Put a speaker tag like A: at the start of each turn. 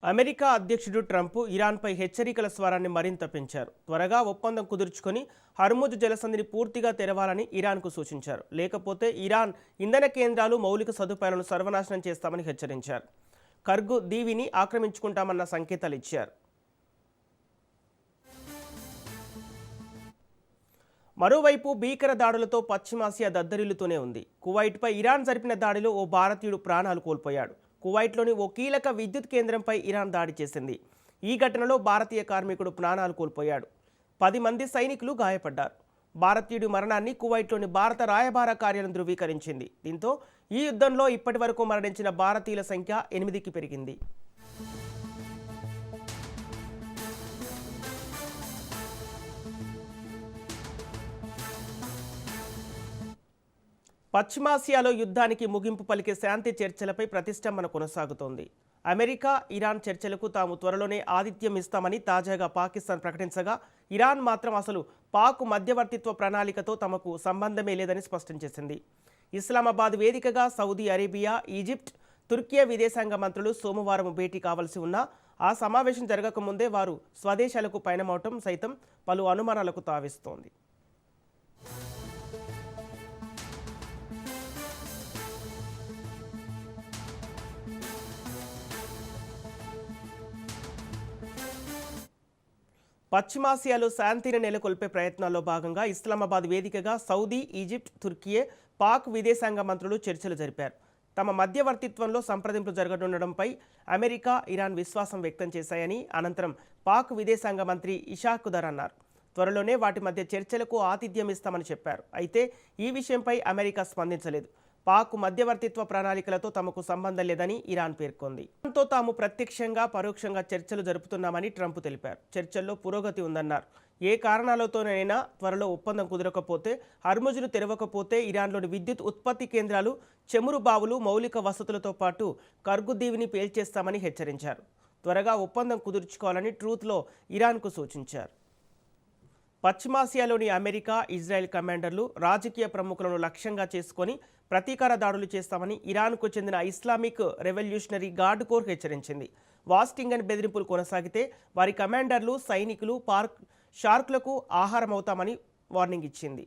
A: America అధ్యక్షుడు Trump ఇరాన్పై హెచ్చరికల స్వరాన్ని మరింత పెంచారు. త్వరగా ఒప్పందం కుదుర్చుకొని హర్ముజ్ జలసంధిని పూర్తిగా తెరవాలని ఇరాన్కు సూచించారు. లేకపోతే ఇరాన్ ఇంధన కేంద్రాలు, మౌలిక సదుపాయాలను సర్వనాశనం చేస్తామని హెచ్చరించారు. ఖర్గు దీవిని ఆక్రమించుకుంటామన్న సంకేతాలు ఇచ్చారు. మరోవైపు భీకర దాడులతో పశ్చిమాసియా దద్దరిల్లుతూనే ఉంది. కువైట్పై ఇరాన్ జరిపిన దాడిలో ఓ భారతీయుడు ప్రాణాలు కోల్పోయాడు. కువైట్లోని ఓ కీలక విద్యుత్ కేంద్రంపై ఇరాన్ దాడి చేసింది. ఈ ఘటనలో భారతీయ కార్మికుడు ప్రాణాలు కోల్పోయాడు. 10 మంది సైనికులు గాయపడ్డారు. భారతీయుడి మరణాన్ని కువైట్లోని భారత రాయబార కార్యాలయం ధృవీకరించింది. దీంతో ఈ యుద్ధంలో ఇప్పటి వరకు మరణించిన భారతీయుల సంఖ్య 8కి పెరిగింది. పశ్చిమాసియాలో యుద్ధానికి ముగింపు పలికే శాంతి చర్చలపై ప్రతిష్టంభన కొనసాగుతోంది. అమెరికా, ఇరాన్ చర్చలకు తాము త్వరలోనే ఆతిథ్యం ఇస్తామని తాజాగా పాకిస్తాన్ ప్రకటించగా, ఇరాన్ మాత్రం అసలు పాక్ మధ్యవర్తిత్వ ప్రణాళికతో తమకు సంబంధమే లేదని స్పష్టం చేసింది. ఇస్లామాబాద్ వేదికగా సౌదీ అరేబియా, ఈజిప్ట్, తుర్కియా విదేశాంగ మంత్రులు సోమవారం భేటీ కావాల్సి ఉన్నా ఆ సమావేశం జరగకముందే వారు స్వదేశాలకు పయనమవటం సైతం పలు అనుమానాలకు తావిస్తోంది. పశ్చిమాసియాలో శాంతిని నెలకొల్పే ప్రయత్నాల్లో భాగంగా ఇస్లామాబాద్ వేదికగా సౌదీ, ఈజిప్ట్, తుర్కియే, పాక్ విదేశాంగ మంత్రులు చర్చలు జరిపారు. తమ మధ్యవర్తిత్వంలో సంప్రదింపులు జరగనుండడంపై అమెరికా, ఇరాన్ విశ్వాసం వ్యక్తం చేశాయని అనంతరం పాక్ విదేశాంగ మంత్రి ఇషాక్ దర్ అన్నారు. త్వరలోనే వాటి మధ్య చర్చలకు ఆతిథ్యం ఇస్తామని చెప్పారు. అయితే ఈ విషయంపై అమెరికా స్పందించలేదు. పాక్ మధ్యవర్తిత్వ ప్రణాళికలతో తమకు సంబంధం లేదని ఇరాన్ పేర్కొంది. దాంతో తాము ప్రత్యక్షంగా, పరోక్షంగా చర్చలు జరుపుతున్నామని ట్రంప్ తెలిపారు. చర్చల్లో పురోగతి ఉందన్నారు. ఏ కారణాలతోనైనా త్వరలో ఒప్పందం కుదరకపోతే, హర్ముజ్ను తెరవకపోతే ఇరాన్లోని విద్యుత్ ఉత్పత్తి కేంద్రాలు, చమురు బావులు, మౌలిక వసతులతో పాటు ఖర్గు దీవిని పేల్చేస్తామని హెచ్చరించారు. త్వరగా ఒప్పందం కుదుర్చుకోవాలని ట్రూత్లో ఇరాన్కు సూచించారు. పశ్చిమాసియాలోని అమెరికా, ఇజ్రాయెల్ కమాండర్లు రాజకీయ ప్రముఖులను లక్ష్యంగా చేసుకొని ప్రతీకార దాడులు చేస్తామని ఇరాన్కు చెందిన ఇస్లామిక్ రెవల్యూషనరీ గార్డ్ కోర్ హెచ్చరించింది. వాషింగ్టన్ బెదిరింపులు కొనసాగితే వారి కమాండర్లు, సైనికులు షార్క్లకు ఆహారం అవుతామని వార్నింగ్ ఇచ్చింది.